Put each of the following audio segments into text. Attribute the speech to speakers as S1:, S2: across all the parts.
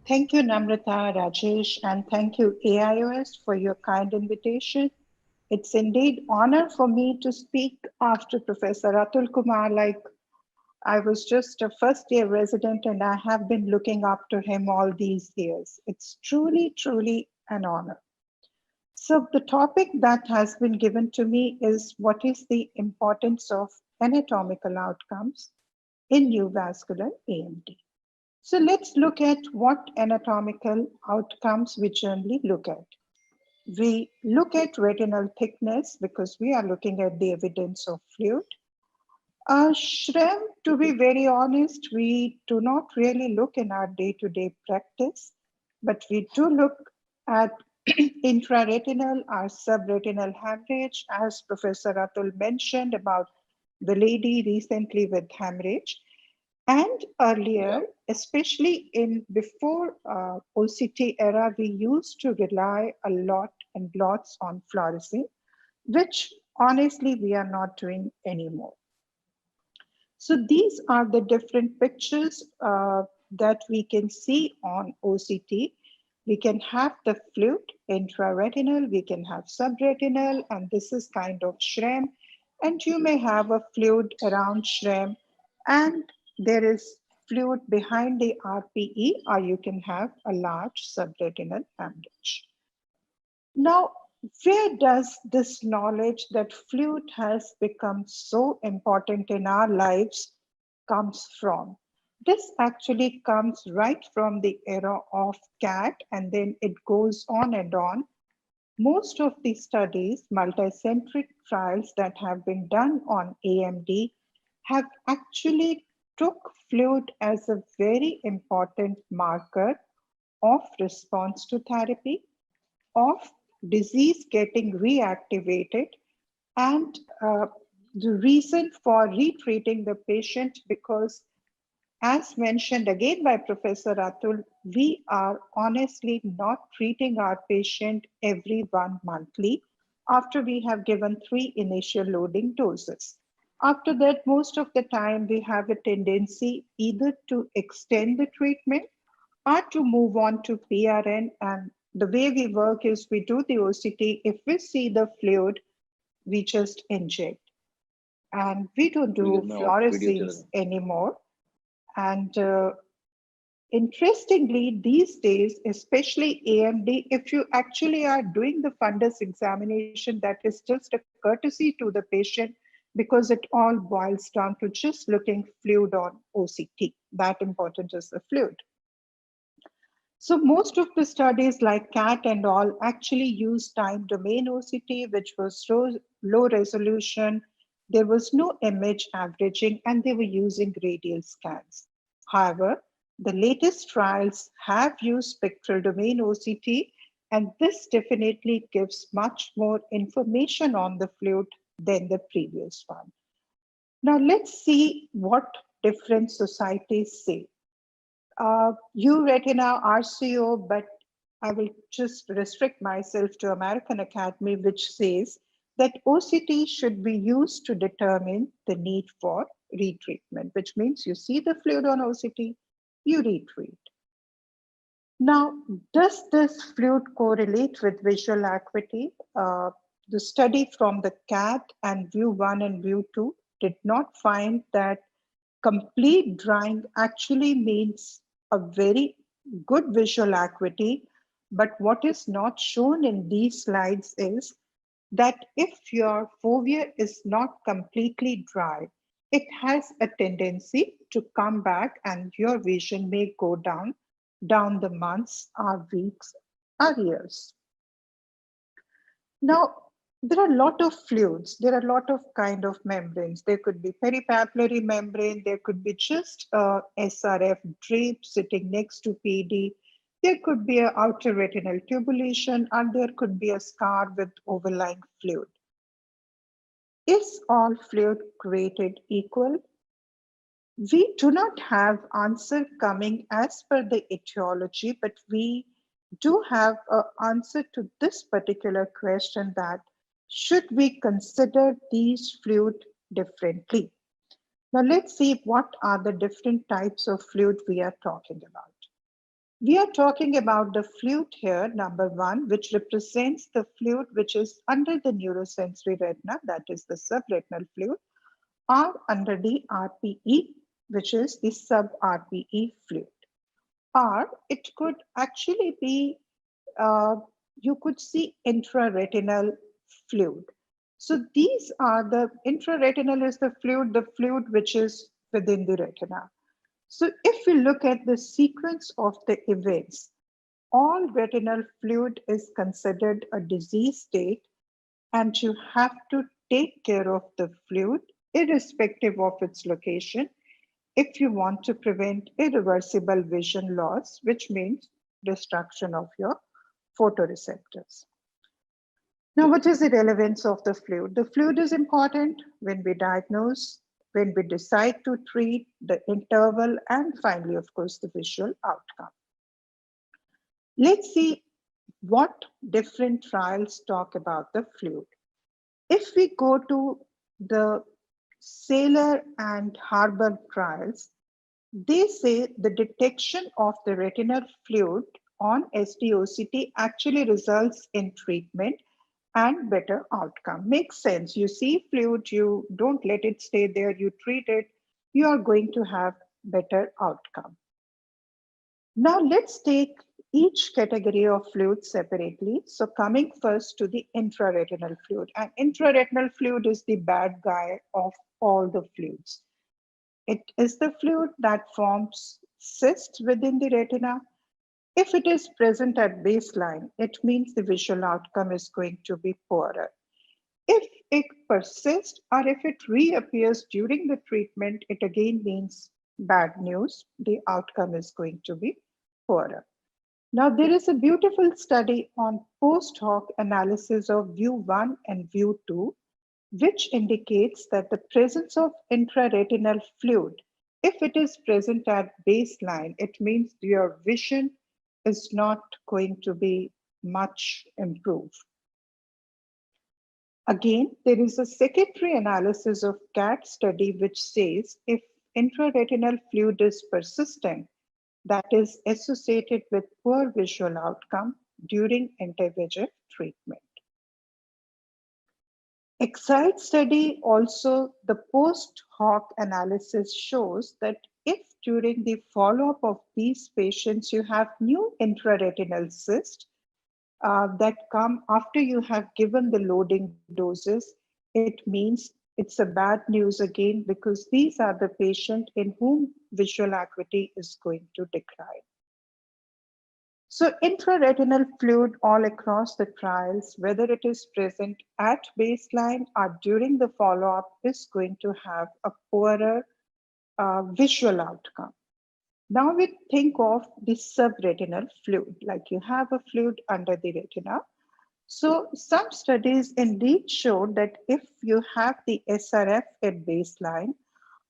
S1: Thank you, Namrata, Rajesh, and thank you, AIOS, for your kind invitation. It's indeed honor for me to speak after Professor Atul Kumar. Like I was just a first year resident and I have been looking up to him all these years. It's truly, truly an honor. So the topic that has been given to me is what is the importance of anatomical outcomes in neovascular AMD. So let's look at what anatomical outcomes we generally look at. We look at retinal thickness because we are looking at the evidence of fluid. Shrem, to be very honest, we do not really look in our day-to-day practice, but we do look at intraretinal or subretinal hemorrhage, as Professor Atul mentioned about the lady recently with hemorrhage. And earlier, especially in before OCT era, we used to rely a lot and lots on fluorescein, which honestly we are not doing anymore. So these are the different pictures that we can see on OCT. We can have the fluid intraretinal, we can have subretinal, and this is kind of Shrem. And you may have a fluid around Shrem, and there is fluid behind the RPE, or you can have a large subretinal hemorrhage. Now, where does this knowledge that fluid has become so important in our lives comes from? This actually comes right from the era of CAT, and then it goes on and on. Most of the studies, multicentric trials that have been done on AMD have actually took fluid as a very important marker of response to therapy, of disease getting reactivated, and the reason for retreating the patient, because as mentioned again by Professor Atul, we are honestly not treating our patient every 1 monthly after we have given 3 initial loading doses. After that, most of the time we have a tendency either to extend the treatment or to move on to PRN. And the way we work is we do the OCT. If we see the fluid, we just inject. And we don't do fluoresceins anymore. And interestingly, these days, especially AMD, if you actually are doing the fundus examination, that is just a courtesy to the patient because it all boils down to just looking fluid on OCT. That important is the fluid. So most of the studies like CAT and all actually use time domain OCT, which was low resolution. There was no image averaging, and they were using radial scans. However, the latest trials have used spectral domain OCT, and this definitely gives much more information on the fluid than the previous one. Now let's see what different societies say. Retina, RCO, but I will just restrict myself to American Academy, which says that OCT should be used to determine the need for retreatment, which means you see the fluid on OCT, you retreat. Now, does this fluid correlate with visual acuity? The study from the CAT and View 1 and View 2 did not find that complete drying actually means a very good visual acuity. But what is not shown in these slides is that if your fovea is not completely dry, it has a tendency to come back and your vision may go down the months or weeks or years. Now, there are a lot of fluids. There are a lot of kind of membranes. There could be peripapillary membrane. There could be just a SRF drape sitting next to PD. There could be an outer retinal tubulation, and there could be a scar with overlying fluid. Is all fluid created equal? We do not have answer coming as per the etiology, but we do have an answer to this particular question, that should we consider these fluid differently? Now let's see what are the different types of fluid we are talking about. We are talking about the fluid here, number one, which represents the fluid which is under the neurosensory retina, that is the subretinal fluid, or under the RPE, which is the sub-RPE fluid. Or it could actually be, you could see intraretinal fluid. So these are the intraretinal is the fluid which is within the retina. So if we look at the sequence of the events, all retinal fluid is considered a disease state, and you have to take care of the fluid irrespective of its location if you want to prevent irreversible vision loss, which means destruction of your photoreceptors. Now, what is the relevance of the fluid? The fluid is important when we diagnose, when we decide to treat, the interval, and finally, of course, the visual outcome. Let's see what different trials talk about the fluid. If we go to the Sailor and Harbor trials, they say the detection of the retinal fluid on SD-OCT actually results in treatment and better outcome. Makes sense. You see fluid, you don't let it stay there, you treat it, you are going to have better outcome. Now let's take each category of fluid separately. So coming first to the intraretinal fluid. And intraretinal fluid is the bad guy of all the fluids. It is the fluid that forms cysts within the retina. If it is present at baseline, it means the visual outcome is going to be poorer. If it persists or if it reappears during the treatment, it again means bad news. The outcome is going to be poorer. Now, there is a beautiful study on post hoc analysis of view 1 and view 2, which indicates that the presence of intraretinal fluid, if it is present at baseline, it means your vision is not going to be much improved. Again, there is a secondary analysis of CAT study which says if intraretinal fluid is persistent, that is associated with poor visual outcome during anti-VEGF treatment. Excite study also, the post hoc analysis shows that if during the follow-up of these patients you have new intraretinal cysts that come after you have given the loading doses, it means it's a bad news again because these are the patients in whom visual acuity is going to decline. So intraretinal fluid all across the trials, whether it is present at baseline or during the follow-up, is going to have a poorer visual outcome. Now we think of the subretinal fluid, like you have a fluid under the retina. So some studies indeed showed that if you have the SRF at baseline,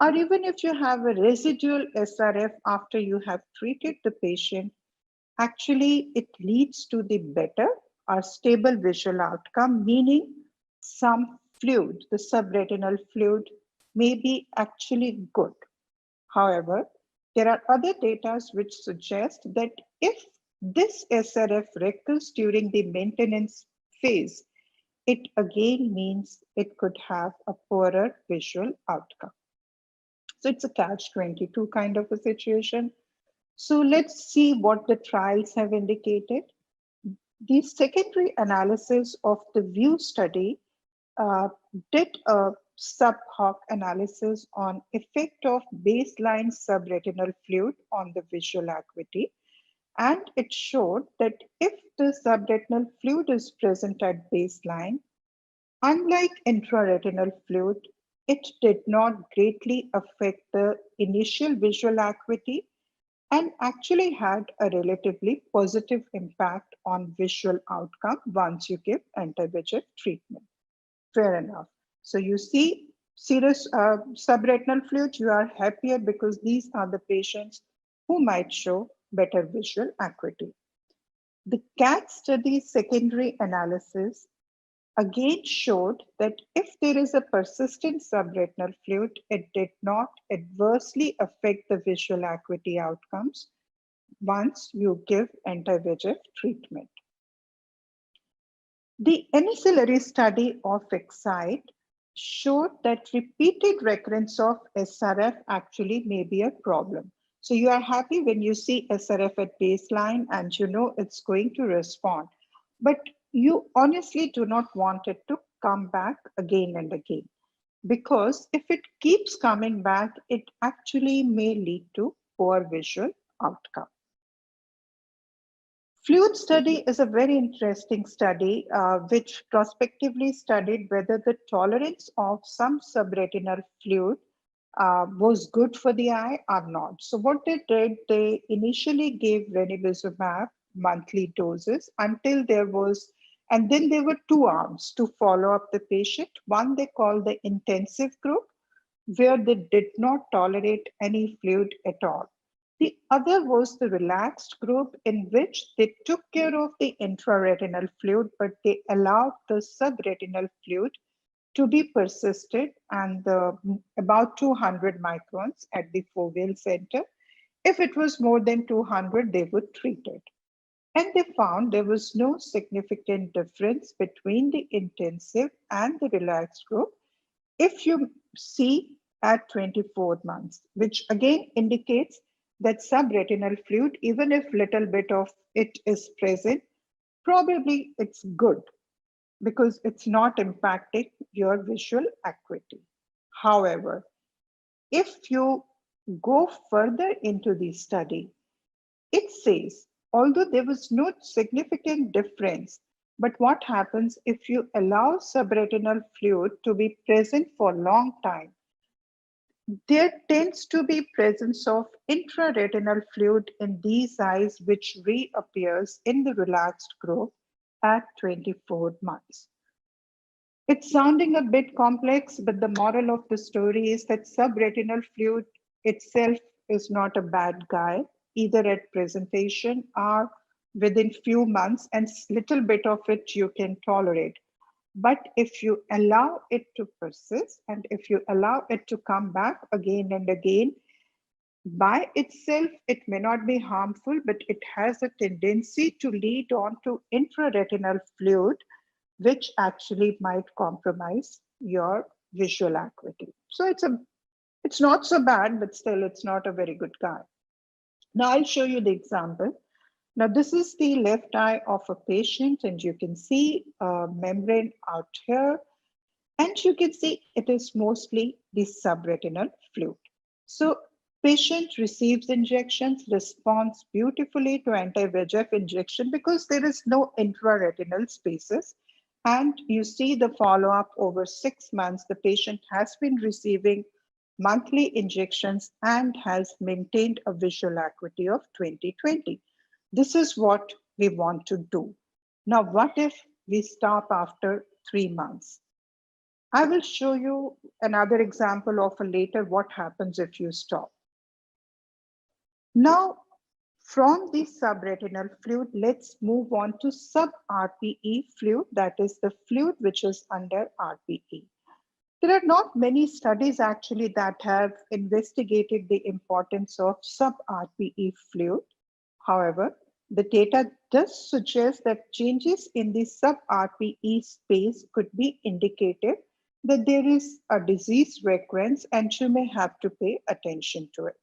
S1: or even if you have a residual SRF after you have treated the patient, actually it leads to the better or stable visual outcome, meaning some fluid, the subretinal fluid, may be actually good. However, there are other data which suggest that if this SRF recurs during the maintenance phase, it again means it could have a poorer visual outcome. So it's a catch-22 kind of a situation. So let's see what the trials have indicated. The secondary analysis of the VIEW study did a sub-hoc analysis on effect of baseline subretinal fluid on the visual acuity. And it showed that if the subretinal fluid is present at baseline, unlike intraretinal fluid, it did not greatly affect the initial visual acuity and actually had a relatively positive impact on visual outcome once you give anti-VEGF treatment. Fair enough. So you see serous subretinal fluid, you are happier because these are the patients who might show better visual acuity. The CAT study secondary analysis again showed that if there is a persistent subretinal fluid, it did not adversely affect the visual acuity outcomes once you give anti-VEGF treatment. The ancillary study of Excite showed that repeated recurrence of SRF actually may be a problem. So you are happy when you see SRF at baseline and you know it's going to respond, but you honestly do not want it to come back again and again, because if it keeps coming back, it actually may lead to poor visual outcome. Fluid study is a very interesting study which prospectively studied whether the tolerance of some subretinal fluid was good for the eye or not. So what they did, they initially gave ranibizumab monthly doses until there was, and then there were two arms to follow up the patient. One they called the intensive group, where they did not tolerate any fluid at all. The other was the relaxed group, in which they took care of the intraretinal fluid, but they allowed the subretinal fluid to be persisted and about 200 microns at the foveal center. If it was more than 200, they would treat it. And they found there was no significant difference between the intensive and the relaxed group if you see at 24 months, which again indicates that subretinal fluid, even if little bit of it is present, probably it's good because it's not impacting your visual acuity. However, if you go further into the study, it says, although there was no significant difference, but what happens if you allow subretinal fluid to be present for a long time? There tends to be presence of intraretinal fluid in these eyes, which reappears in the relaxed group at 24 months. It's sounding a bit complex, but the moral of the story is that subretinal fluid itself is not a bad guy, either at presentation or within few months, and little bit of it you can tolerate. But if you allow it to persist and if you allow it to come back again and again, by itself, it may not be harmful, but it has a tendency to lead on to intraretinal fluid, which actually might compromise your visual acuity. So it's not so bad, but still it's not a very good guy. Now I'll show you the example. Now this is the left eye of a patient, and you can see a membrane out here, and you can see it is mostly the subretinal fluid. So patient receives injections, responds beautifully to anti-VEGF injection because there is no intraretinal spaces. And you see the follow-up over 6 months, the patient has been receiving monthly injections and has maintained a visual acuity of 20/20. This is what we want to do. Now, what if we stop after 3 months? I will show you another example of a later what happens if you stop. Now, from the subretinal fluid, let's move on to sub-RPE fluid, that is the fluid which is under RPE. There are not many studies actually that have investigated the importance of sub-RPE fluid. However, the data does suggest that changes in the sub-RPE space could be indicative that there is a disease recurrence and you may have to pay attention to it.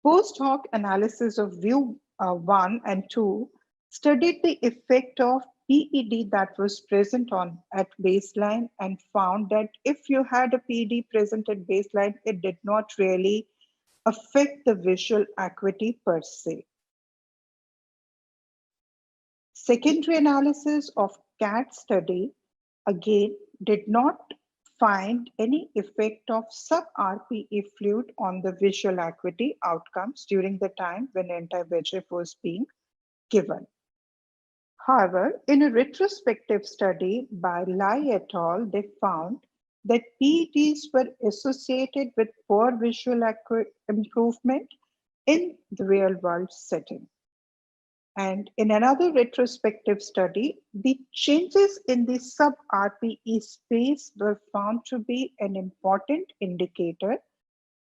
S1: Post hoc analysis of view 1 and 2 studied the effect of PED that was present at baseline and found that if you had a PED present at baseline, it did not really affect the visual acuity per se. Secondary analysis of CAT study again did not find any effect of sub-RPE fluid on the visual acuity outcomes during the time when anti-VEGF was being given. However, in a retrospective study by Lai et al., they found that PEDs were associated with poor visual improvement in the real-world setting. And in another retrospective study, the changes in the sub-RPE space were found to be an important indicator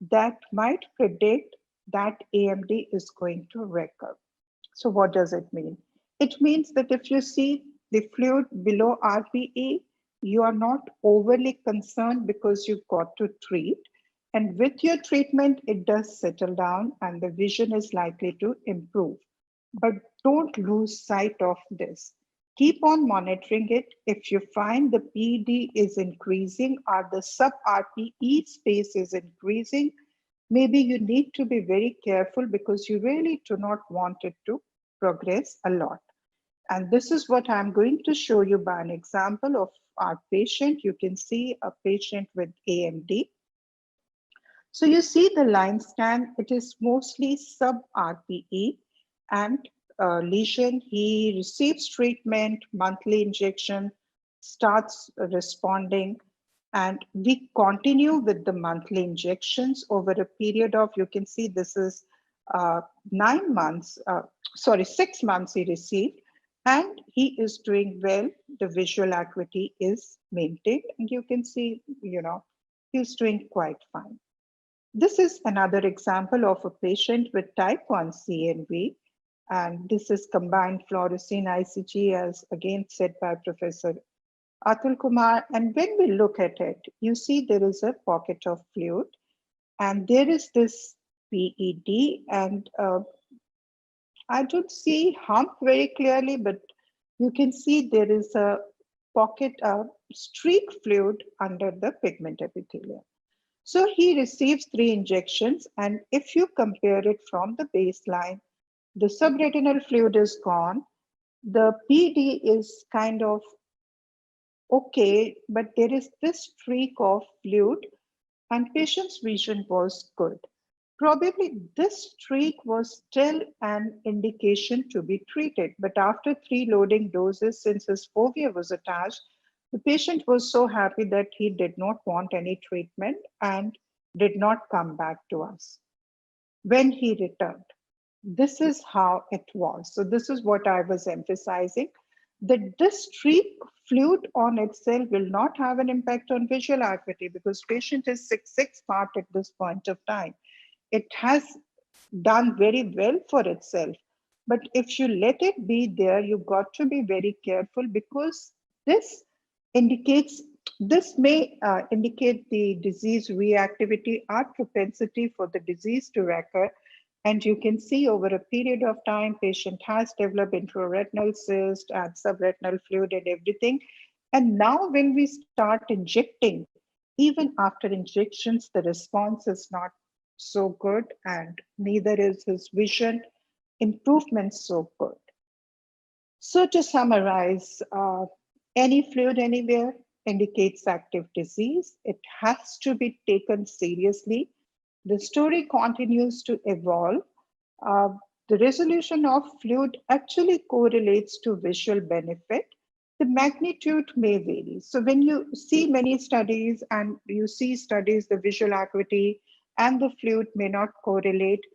S1: that might predict that AMD is going to recur. So what does it mean? It means that if you see the fluid below RPE, you are not overly concerned because you've got to treat. And with your treatment, it does settle down and the vision is likely to improve. But don't lose sight of this. Keep on monitoring it. If you find the PD is increasing or the sub RPE space is increasing, maybe you need to be very careful because you really do not want it to progress a lot. And this is what I'm going to show you by an example of our patient. You can see a patient with AMD. So you see the line scan, it is mostly sub-RPE and lesion. He receives treatment, monthly injection, starts responding, and we continue with the monthly injections over a period of, you can see this is 9 months, 6 months he received, and he is doing well. The visual acuity is maintained, and you can see, he's doing quite fine. This is another example of a patient with type 1 CNV, and this is combined fluorescein ICG, as again said by Professor Atul Kumar. And when we look at it, you see there is a pocket of fluid, and there is this PED, and I don't see hump very clearly, but you can see there is a pocket of streak fluid under the pigment epithelium. So he receives 3 injections, and if you compare it from the baseline, the subretinal fluid is gone, the PD is kind of okay, but there is this streak of fluid, and patient's vision was good. Probably this streak was still an indication to be treated, but after 3 loading doses, since his fovea was attached, the patient was so happy that he did not want any treatment and did not come back to us. When he returned, this is how it was. So this is what I was emphasizing, that this streak fluid on itself will not have an impact on visual acuity because patient is 6/6 part at this point of time. It has done very well for itself. But if you let it be there, you've got to be very careful because this may indicate the disease reactivity or propensity for the disease to recur. And you can see over a period of time, patient has developed intraretinal cyst and subretinal fluid and everything. And now when we start injecting, even after injections, the response is not so good, and neither is his vision improvement so good. So to summarize, any fluid anywhere indicates active disease. It has to be taken seriously. The story continues to evolve. The resolution of fluid actually correlates to visual benefit. The magnitude may vary. So when you see many studies and you see studies, the visual acuity and the fluid may not correlate,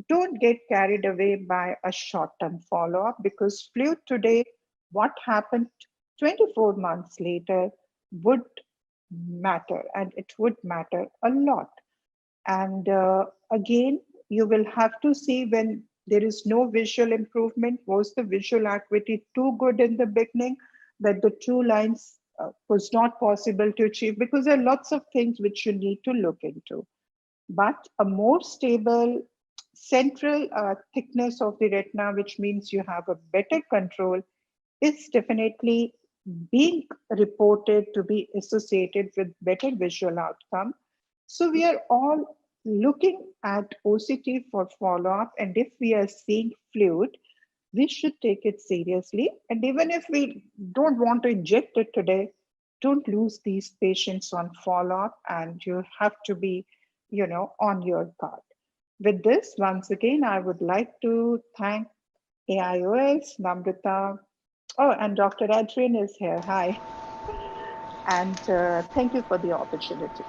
S1: don't get carried away by a short-term follow-up because fluid today, what happened 24 months later would matter, and it would matter a lot. And again, you will have to see when there is no visual improvement, was the visual acuity too good in the beginning that the 2 lines was not possible to achieve, because there are lots of things which you need to look into. But a more stable central thickness of the retina, which means you have a better control, is definitely being reported to be associated with better visual outcome. So we are all looking at OCT for follow-up, and if we are seeing fluid, we should take it seriously. And even if we don't want to inject it today, don't lose these patients on follow-up, and you have to be, on your guard. With this, once again, I would like to thank AIOS, Namrata. Oh, and Dr. Adrian is here. Hi. And thank you for the opportunity.